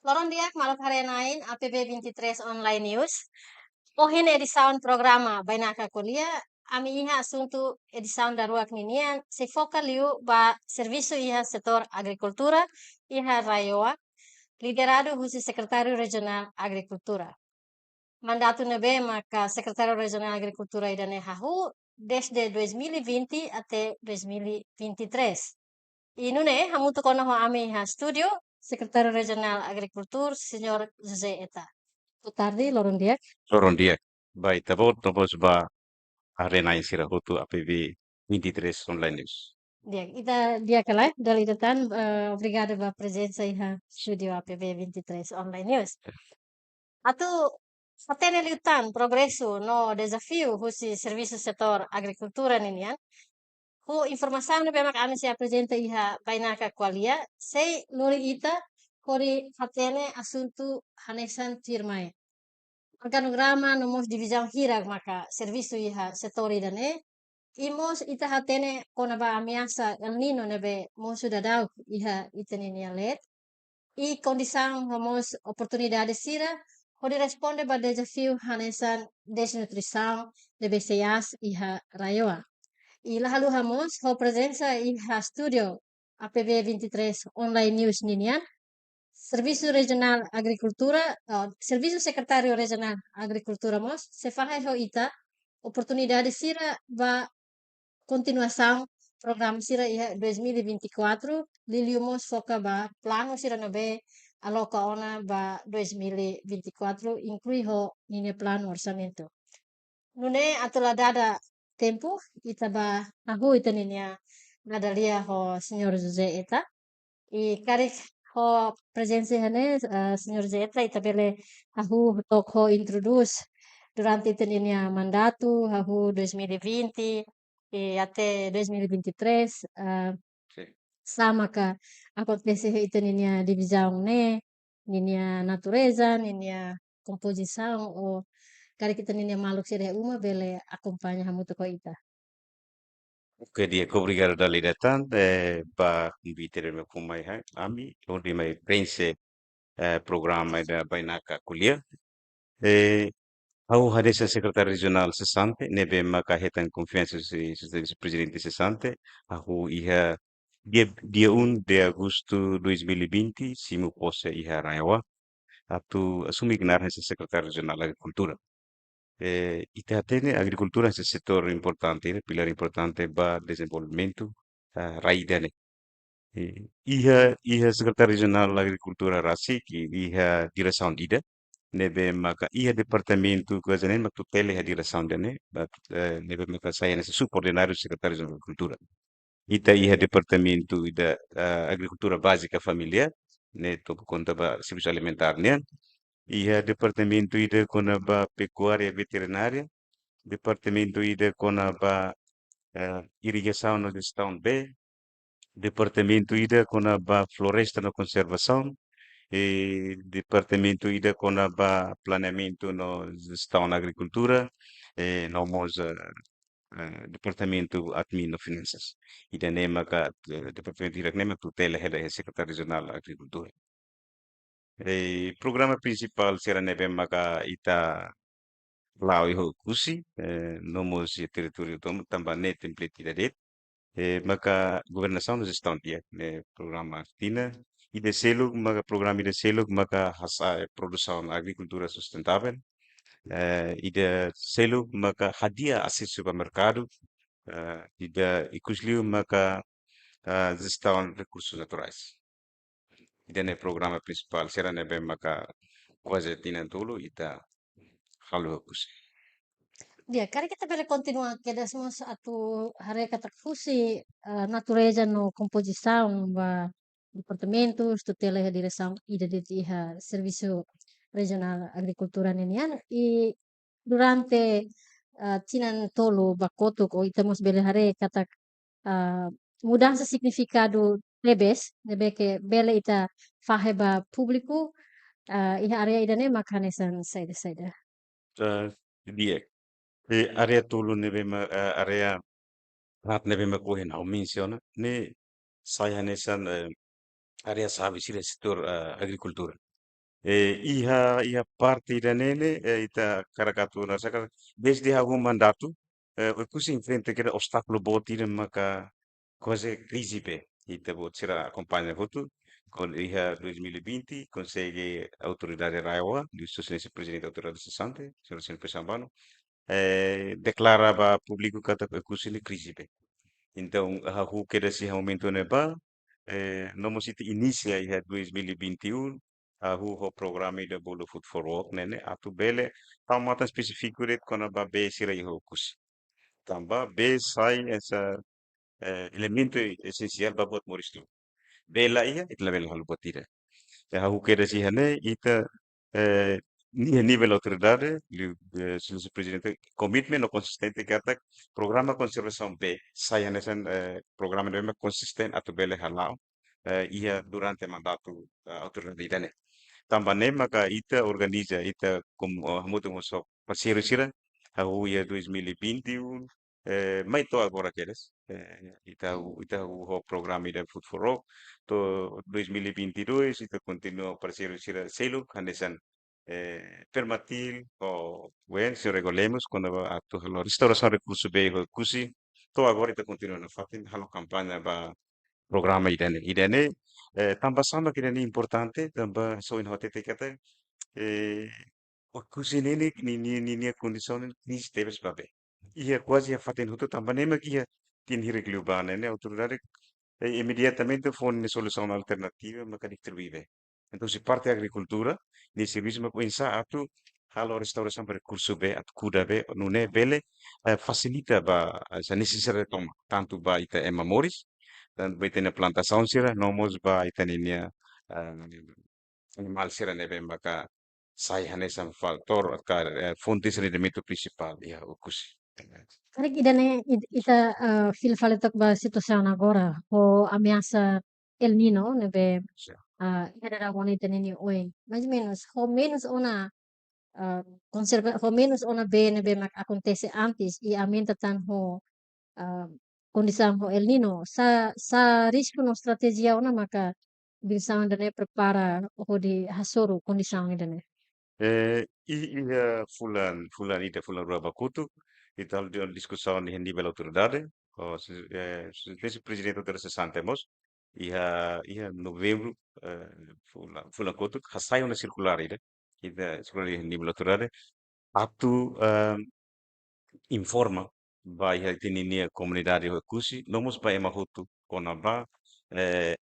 Loron dia maluk harenain APB 23 online news. Pohin edisaun programa bainaka kuliah ami iha asuntu edisaun daruak ninian se foca liu ba serviço iha setor agricultura iha raioa liderado husi sekretario regional agricultura. Mandato nebe maka sekretario regional agricultura idane hahu desde 2020 até 2023. E nune hamutu kono ho ami ha studio sekretario regional agricultura senhor José Eta. Boa tarde, Loron Diak. Loron dia. Bai, tabot topos ba arena sira hutu APV 23 online news. Dia kalah dari detan obrigada pela presença aí na studio APB 23 online news. Atu fatene liutan progresso no desafio husi serviço setor agricultura ninian. Hu informação ne pemak ami se apresenta iha bainaka qualia sei lori ita kori fatene assunto hanesan tirmai. Organograma nomos divisão hirag maka serviço iha setor idane. Imos ita hatene kona ba ameaça El Nino nebe mosu dadau iha itene let. E condição homos oportunidade sira pode responde ba desafio hanesan desnutrição de BCAs iha raioa. E lahalu hamos ho presença iha studio APB 23 online news ninian. Serviço Regional Agricultura, Serviço Secretário Regional Agricultura mos, se faz ho ita oportunidade sira ba continuação programa sira iha 2024 liliumos foca ba plano sira nabe aloca ona ba 2024 inclui ho nini plano orçamento. Nune atula dada tempo ita ba ahu ita ninia nadalia ho senhor José Eta e karik ho presença hane senhor José Eta ita bele ahu tok ho introduz durante ita ninia mandato ahu 2020 e até 2023 Sì. sama ka acontece ita ninia divisão ne ninia natureza ninia composição ou kari kita ninia maluk sire uma bele acompanha hamu toko ita. Oke dia obrigado dali datan ba invitere me kumai hai ami lori mai prense programa da bainaka kuliah. Au hadesa secretário regional sesante nebe maka hetan confiança se presidente sesante ahu iha dia 1 de agosto 2020 simu pose iha raiwa atu assumi gnar esse secretário regional agricultura. Ita atene agricultura esse setor importante, pilar importante ba desenvolvimento raidane. Iha secretário regional agricultura rasi ki iha direção ida nebe maka iha departamento kuazanen mak tutele iha direção dane nebe maka saya nesse subordinário secretário de agricultura. Ita iha departamento ida agricultura básica familiar ne to conta ba serviço alimentar ne iha departamento ida kona ba pecuária veterinária, departamento ida kona ba irrigação no gestão B, departamento ida kona ba floresta na conservação, e departamento ida kona ba planeamento no gestão na agricultura, e nomos departamento admin no finanças. Ida nema ka departamento ida nema tutela hela secretário regional agricultura. Programa principal será nebe maka ita lao iho kusi nomos território tambah net template ida det maka governação da gestão dia programa tina e de selo maka programa de selo maka hasa produção agricultura sustentável e de selo maka hadia acesso supermercado e de ikuslio maka gestão recursos naturais e de programa principal será nebe maka quase tina tolo ita halu kusi. Dia, kari kita bele continua que desmos atu hare kata fusi natureza no composição ba departamentos tutela e direção ida de iha serviço regional agricultura nenian e durante tinan tolo bakoto ko itamos bele hare kata mudança significado lebes nebe que bele ita faheba público iha area ida ne makanesan saida. Dia area tulu nebe area rat nebe makuhin au menciona ne saya nesan area sabe sila setor agricultura Iha parte ida nele, ita karakatu na saka, desde algum mandato, o que se enfrenta que era obstáculo bot ida maka quase crise pe. Ita bot será acompanha voto, com iha 2020, consegue a autoridade Raioa, do Socialista Presidente da Autoridade Cessante, Sr. Sempre Sambano, declarava público que a crise crise pe. Então, a rua que esse aumento neba, não se inicia em 2021, a rua o programa da Bolo Food for All, né? A tu bele, tá uma específico de quando a be sira e hokus. Tamba be sai essa elemento essencial para bot moristo. Bela ia, itla bela halu botira. Hau queira si hane, ita ni a nível autoridade, o presidente, commitment no consistente que até programa conservação B, saia nesse programa de consistente a tubele halau, ia durante o mandato autoridade né. Também maka ita organiza, ita como muito só parceiro sira, a ia 2021, mai to agora queres, ita o programa de Food for All, to 2022 ita continua parceiro sira selo, hanesan permatil o bueno, se regulemos quando a tu a restauração recurso bem recurso, to agora ita continua na fatin halo campanha ba programa idane idane tambah sama que é importante tambah so in hotete kata eh o kusinene ni condição ni steves babe ia quase a faten hutu tambah nema que ia tin hirik bane né autoridade imediatamente forne solução alternativa maka distribuíve então se parte da agricultura nesse mesmo pensa atu halo restauração para recurso be at kuda be nune bele facilita ba essa necessidade toma tanto ba ita emamoris dan bete na plantação sira nomos ba itaninia animal sira nebe maka sai hanesan faktor ka fonte de rendimento principal ya ukus. Karek idane ita fil faletok ba situação agora, o ameaça El Nino, nebe era bonita nini oi. Mais ou menos, ao menos una ao menos una nebe mak acontece antes e aumenta tan ho ah, condição ho El Nino. Sa risco no estratégia una maka bilisang dane prepara ho di hasoro condição idane. Fulan ita fulan Rabakutu, ita di discussão di nível autoridade, se presidente da Santemos, ia novembro, fulan kutu, hasai una circular ida circular di nível autoridade, atu informa vai a comunidade kusi, nomos ba emahutu, kona ba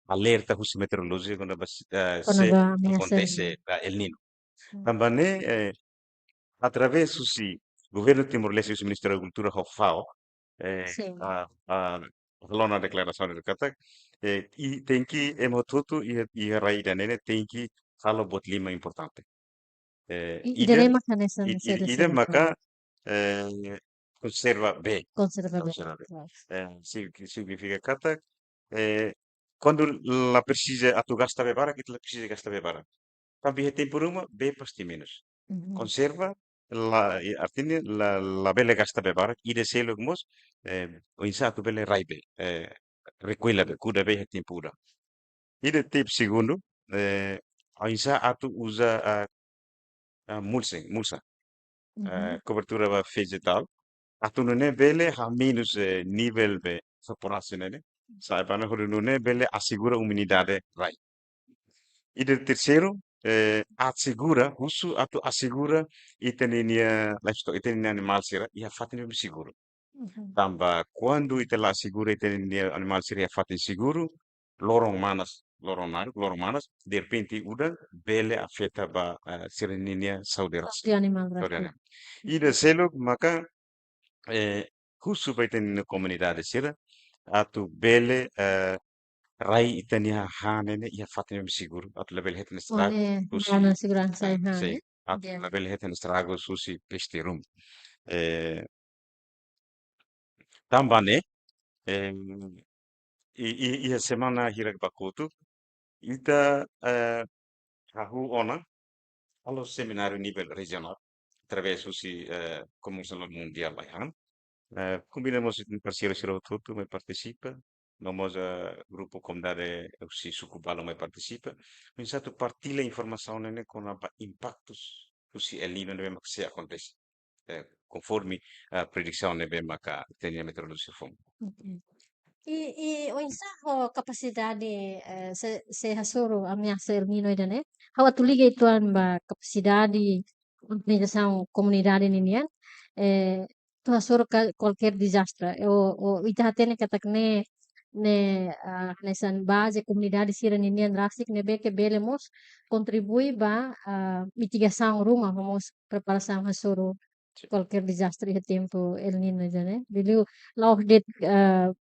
alerta kusi meteorológica quando Quando se ba ameaça El acontece Nino. El Nino. Mm. Também através do governo Timor-Leste e o Ministério da Agricultura, o FAO, Sim. falou na declaração de Qatar, e tem que, é motuto e a raíz da nene, tem que falar bot lima importante. Ida, Idane maka nessa nessa ida dessa maca, conserva bem, conservador. conserva bem. Significa Qatar, quando la precisa, a tu gasta bebara, que tu la precisa gasta bebara. Também tem por uma, bem pasti menos. Mhm. Conserva artinya la bele gasta bebarak ide selo gmos o insato bele raibe requela be kuda be hetim pura ide tip segundo o insa atu usa mulsa Mhm. cobertura vegetal atu nune bele ha minus nível be evaporação né saibana horu nune bele assegura umidade rai e de terceiro, assegura, russo atu assegura itenia livestock, itenia animal sira, ia fatin seguro. Mhm. Tamba quando itela assegura itenia animal sira ia fatin seguro, lorong manas, de repente uda bele afeta ba sireninia sauderas. Saúde animal Saudara. berarti. E de selo maka russo vai ter na comunidade sira, atu bele rai itania hanene ia fatin seguro, atu lebel het estrago, Oleh susi mana segurança errada, sei, né? atu Dia. lebel het estrago susi pesterum. Eh, tambane, eh, ia semana hirak bakutu, ita ahu ona, alo seminário nível regional, através susi Comissão Mundial Baihan. Combinamos em parceiro tudo, me participa. Nós, grupo comunidade, se suku balong mai participa, men satu partilha informação né com impactos que se el Nino né que se acontece, conforme a predição né bem que tem a meteorologia fome. Mhm. O insa ho capacidade se hasuru ameaça El Nino idane. How atu liga ituan ba capacidade organização comunidade ninian tu hasuru qualquer desastre. O ita hatene katak ne nesan base comunidade sira ninian rasik ne beke belemos contribui ba mitigação rumah vamos preparação hasuru Sì, qualquer desastre a tempo El Nino idane. Biliu law dit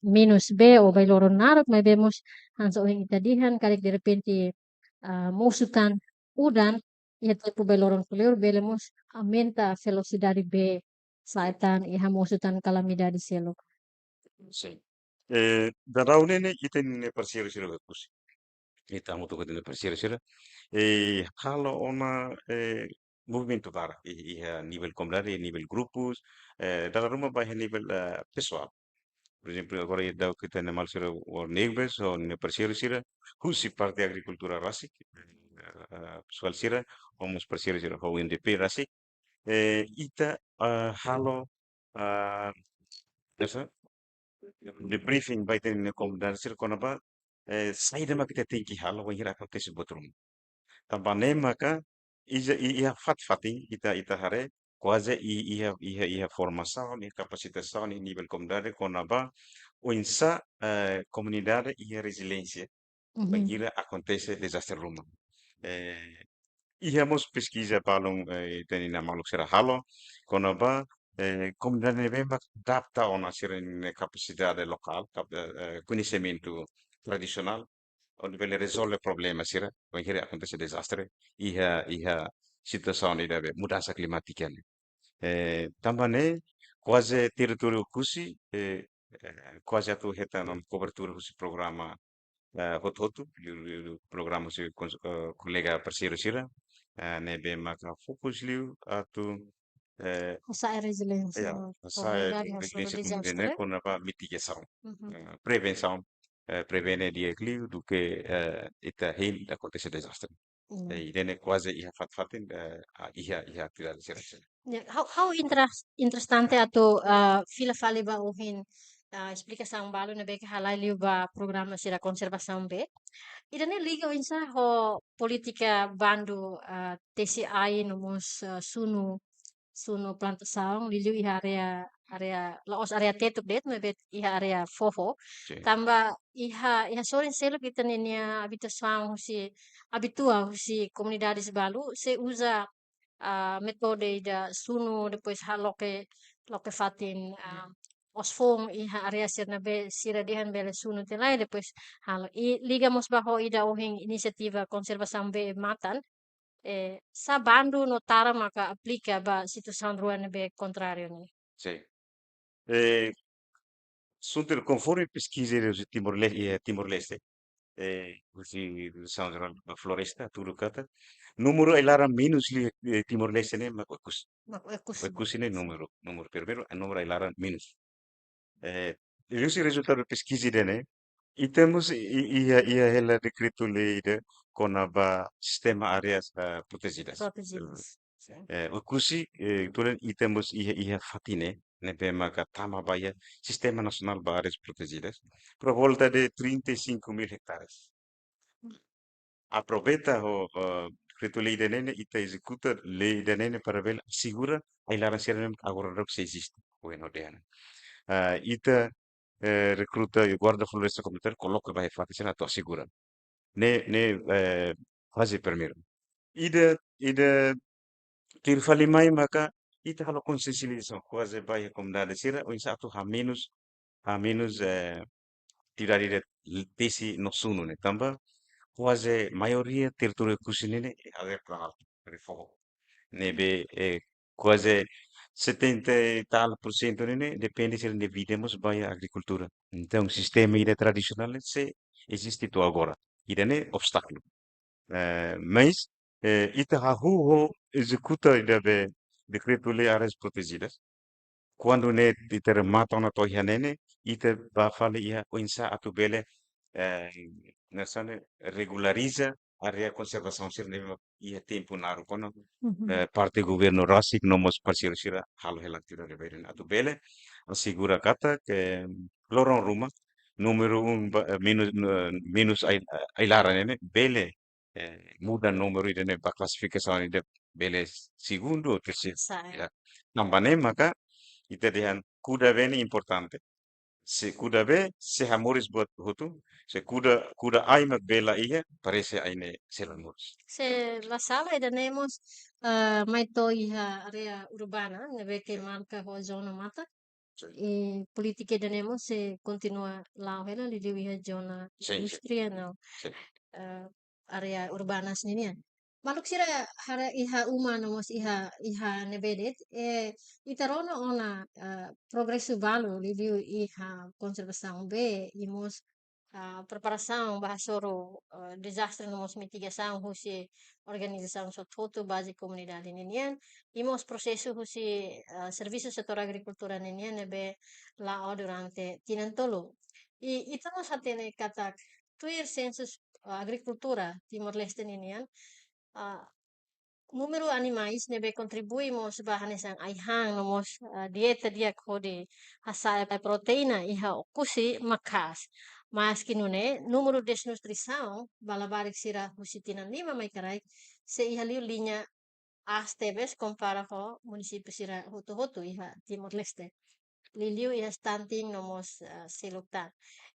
minus B o by loro narok may vemos hansa ohing itadihan kalik de repente musutan udan ia tipo by loron kulior belemos aumenta a velocidade B saitan iha musutan calamidade selo. sì. Da raunene iten parsiero sira bagus. Ita mo to kadin parsiero sira. Kalau ona movimento para a nível comunidade, a nível grupos, dalam rumah bah a nível pessoal. Por exemplo, agora eu dou que tem mal sira o neighbors ou ne parsiero sira, husi parte agricultura rasik, pessoal sira, vamos parsiero sira o NDP rasik. Ita halo essa de briefing vai ter na comunidade sira konaba saída ma kita tem que halo wa hira acontece botrum. Também maka ia fatin ita hare quase ia formação e capacitação em nível comunidade konaba o insa comunidade ia resiliência vai Mhm. hira acontece desastre rumah. Eh, Íamos pesquisa balong teni na maluk sera halo kono ba comunidade bem adapta a uma capacidade local conhecimento tradicional onde ele resolve problema sira quando acontece desastre e a situação de mudança climática né também quase território kusi quase atu heta non cobertura kusi programa hot-hotu, o programa se colega parceiro sira, nebe maka fokus liu atu Asa a resiliência ya sa comunidade hasuru resiliência comunitária desastre. com a mitigação, Mhm. prevenção, prevene dia liu do que ita hin acontece desastre. Iya. E dene quase ia fatin ia atividade sira. Ya, how interessante atau fila fali ba uhin explicação balu na beke halai liu ba programa sira conservação be. Ida ne liga insa ho politika bandu TCI nomos sunu plantação liliu iha area laos area tetuk det mebet iha area fofo Sì, tamba iha soren selo kita nenia habitação si habitua si comunidades balu se usa metode da sunu depois loke fatin os fong iha area sirna be sira dihan bele sunu telai depois halo liga mos baho ida ohing inisiativa conservação be matan sa bandu notara maka aplica ba situação ruana be contrário ni. sì. E sunt conforme pesquise de Timor-Leste, così sono la floresta, tu lucata. Numero è l'ara minus li Timor-Leste ne, ma Mako ekus questi ne numero per vero, e numero è l'ara minus. Io si risultato pesquise de ne, e temos ia ela decreto lei de con aba sistema áreas protegidas. protegidas. Sim. O così, tulen e temos ia fatine, ne bema tama baia, Sistema Nacional de Áreas Protegidas, por volta de 35.000 hectares. Aproveita o decreto lei de nene e te executa lei de nene para ver, segura a ilarança agora não se existe. Bueno, dena. Ita recruta e guarda floresta comunitária, coloca vai fazer na tua segura. Ne faz primeiro. Ida tir fali mai maka ita kalau konsensibilização quase vai comunidade sira o insato ha menos tirar dire tesi no suno ne tamba quase maioria território cusinine aver planal rifogo nebe quase 70 e tal por cento ne depende se ne videmos vai agricultura então sistema ida tradicional se existe to agora ida ne obstáculo mas ita ha executa ida be decreto lei áreas protegidas quando ne ite remata na toiha nene, ite ba fale ia oinsa atu bele eh, nasane regulariza area conservação sir ne ia tempo naru kono Mhm. parte governo rasik nomos parsir sira halo helak tira reberen atu bele assegura kata que lorong rumah número um minus ailara nene bele muda número ide ne ba classificação ide bele segundo ou terceiro Saya. ya nambane maka ite dehan kuda veni importante se kuda be se hamoris buat hutu se kuda aima bela iya parece aine selamoris. Se la sala e tenemos mai to iha area urbana, nebe que Sí, marca ho zona mata. sí, E politica tenemos se continua la hela li iha zona sí, sí, industria no sí. area urbana sini. Maluk sira hara iha umano mos iha nebedet itarono ona progresso balu li iha conservação be imos preparação bahasoro desastre nomos mitigação husi organização sototo base comunidade ninian imos processo husi serviço setor agricultura ninian nebe lá durante tinentolo e itamos atene katak tuir census agricultura Timor Leste ninian ah, número animais nebe contribuímos bahanesan aihang nomos dieta dia kode hasa proteína iha okusi makas mas kinune número desnutrição balabarik sira husitinan lima mai karai se iha liu linha as tebes compara ho município sira hoto iha Timor Leste liliu iha stunting nomos seluktan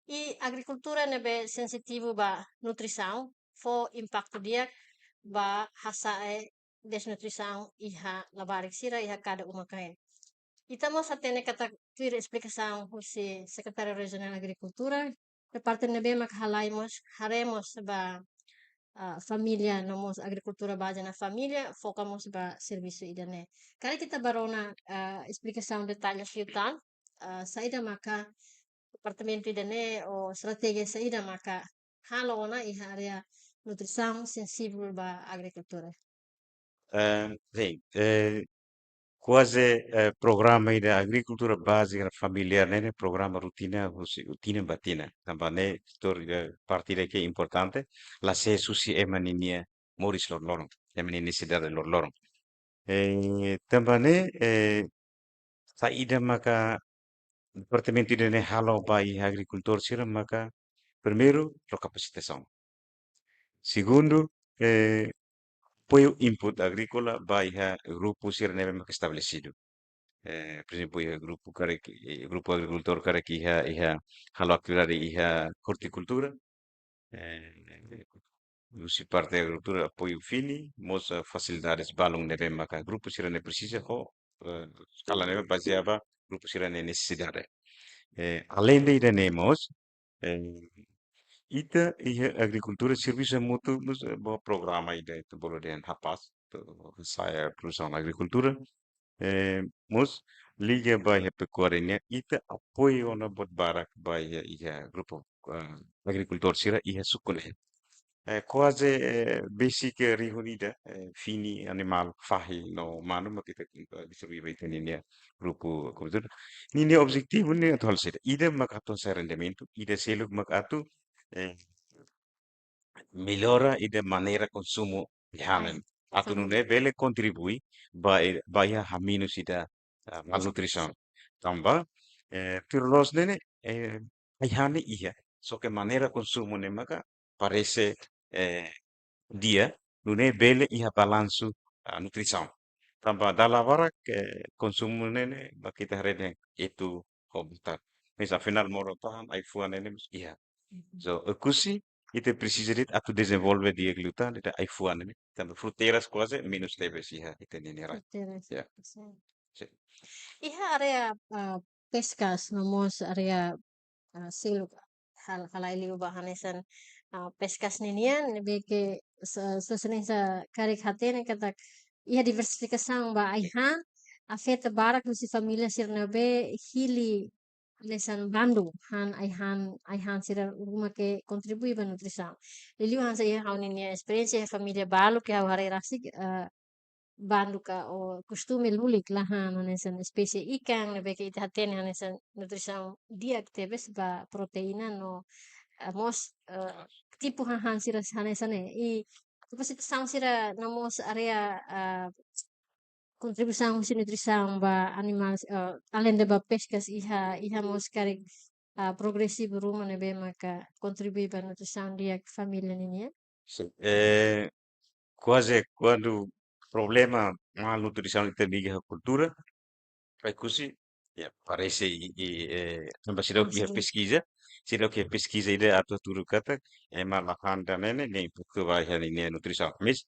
e agricultura nebe sensitivo ba nutrição fo impacto dia ba hasae desnutrição iha labarik sira iha kada umakain. Estamos a ter kata clear explicação husi secretário regional agricultura de parte nebe mak halaimos haremos ba família nomos agricultura base na família focamos ba serviço idane. Kali kita barona explicação detalhes yutan saída maka departamento idane o strategi saída maka halona iha area nutrição sensível ba agricultura. Bem, quase programa de agricultura básica familiar, né? Programa rotina batina. Também, parte que é importante, la se susi é maninia moris lor loron, é maninia cidade lor loron. Também, saída maka departamento de ne halo bai agricultor sira maka primeiro, a capacitação. Segundo, apoio input agrícola vai a grupo sira neve maka estabelecido. Por exemplo, o grupo cara grupo agricultor cara que iha halo atividade iha horticultura, eh, se parte da agricultura apoio fini, moça facilidades balong neve maka grupo sira ne precisa ho escala neve baseava grupo sira ne necessidade. Além de iremos, ita iha agricultura serviço mútuo nos programa ida itu bolo den hapas saya perusahaan agricultura mos liga by pecuaria ita apoio na bot barak by iha grupo agricultor sira iha sukule quase basic rihunida fini animal fahi no manu makita distribuir itenia grupo agricultura nini objetivo ni atol sira ida makato sa rendimento ida seluk makato melhora e de maneira consumo Ai, bihanen. Atu família. nune vele contribui vai a minus ida malnutrição. Desnutrição. Tamba pirlos nene ayhane iya. So que maneira consumo ne maka parece dia nune vele iha balanço nutrição. Tamba dala varak consumo nene bakita rede itu hobitat. Mas afinal moro tahan ai fuan nene iya. Mhm. So, così ite precisa dit atu desenvolve di glutan ite ai fuan ne. Tanto fruteras quase minus tebe siha ite nini right. Interessante. Yeah. Sì. Iha area pescas nomos area siluk hal halaili bahanesan pescas ninian beke sesening sa karik hatene katak iha diversifikação ba aihan afeta barak nusi família sirnabe hili lesan Bandung han aihan sira rumah ke kontribui ba nutrição. Liliu han sa iha haunin ya experiência família balu que hau hari rasik banduka o costume lulik lahan hanesan specie ikan lebe ke ita hatene hanesan nutrição dia que tebes ba proteína no mos tipo hahan sira hanesan e capacitação sira na mos area contribuição si nutrição ba animal além de ba pescas iha mos karik progressivo ruma nebe maka contribui ba nutrição dia que família ninya. Sim. Quase quando problema malnutrição interliga a cultura, é così, parece lembra se que a Absolut. pesquisa, se que a pesquisa ide atau turu kata, malahan dan nene nem porque vai nem nutrição, mas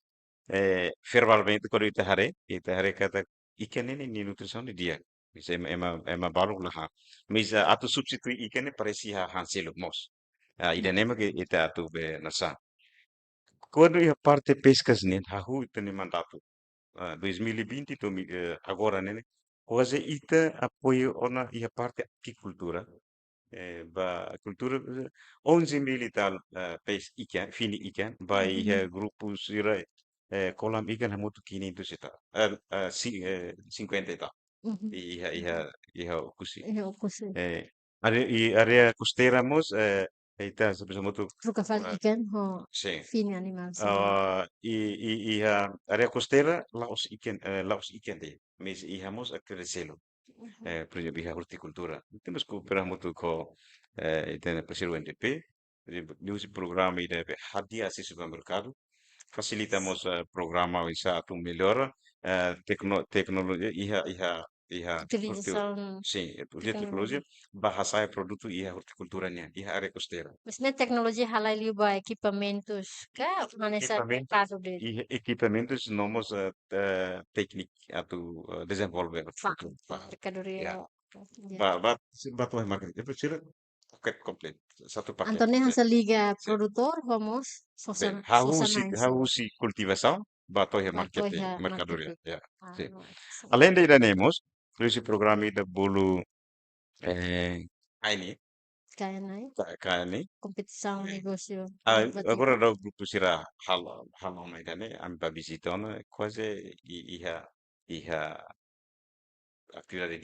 verbalmente quando ita hare kata ikan ini ni nutrição de dia, mas ema baru lah, mas atau substitui ikan ini parece ha hanselo mos, ida nema que ita atau be nasa. Quando ia parte pescas nem hahu ita nem mandato 2020 agora né quase ita apoio ona ia parte apicultura ba cultura 11 mil e tal pes ikan fini ikan ba ia grupos ira kolam ikan hamutu 500 e tal 50 e tal ia kusi É o conceito. area costeira mos ita sabes muito Truca faz ikan ho sim. fine animal sini. Area costeira, Laos ikan de, mas íamos a crescê-lo, por exemplo, a horticultura. Temos que cooperar muito com, tem parceiro UNDP, por exemplo, nesse programa de Hadia acesso ao supermercado, facilitamos o programa exato melhora, tecnologia, Utilização sim, a tecnologia, tecnologia. bahasa produto e a horticultura, a área costeira. Mas na tecnologia halal liba equipamentos ka manesa Equipamentos mercado de e equipamentos novos técnica a tu desenvolver fa futuro mercadoria. ya Ya. ba tu marketing itu sih paket komplit satu paket Antone hasa liga sim. produtor homos Sim. sosana How sosana se isi how se cultivação ba tu batoi marketing ha mercadoria marketing. ya Ah, sim. no, Além de iremos esse programa da bolo ini kaya na eh. kani Competição, negócio, agora batiko. do grupo será halo na idane am ba visitona quase iha atividade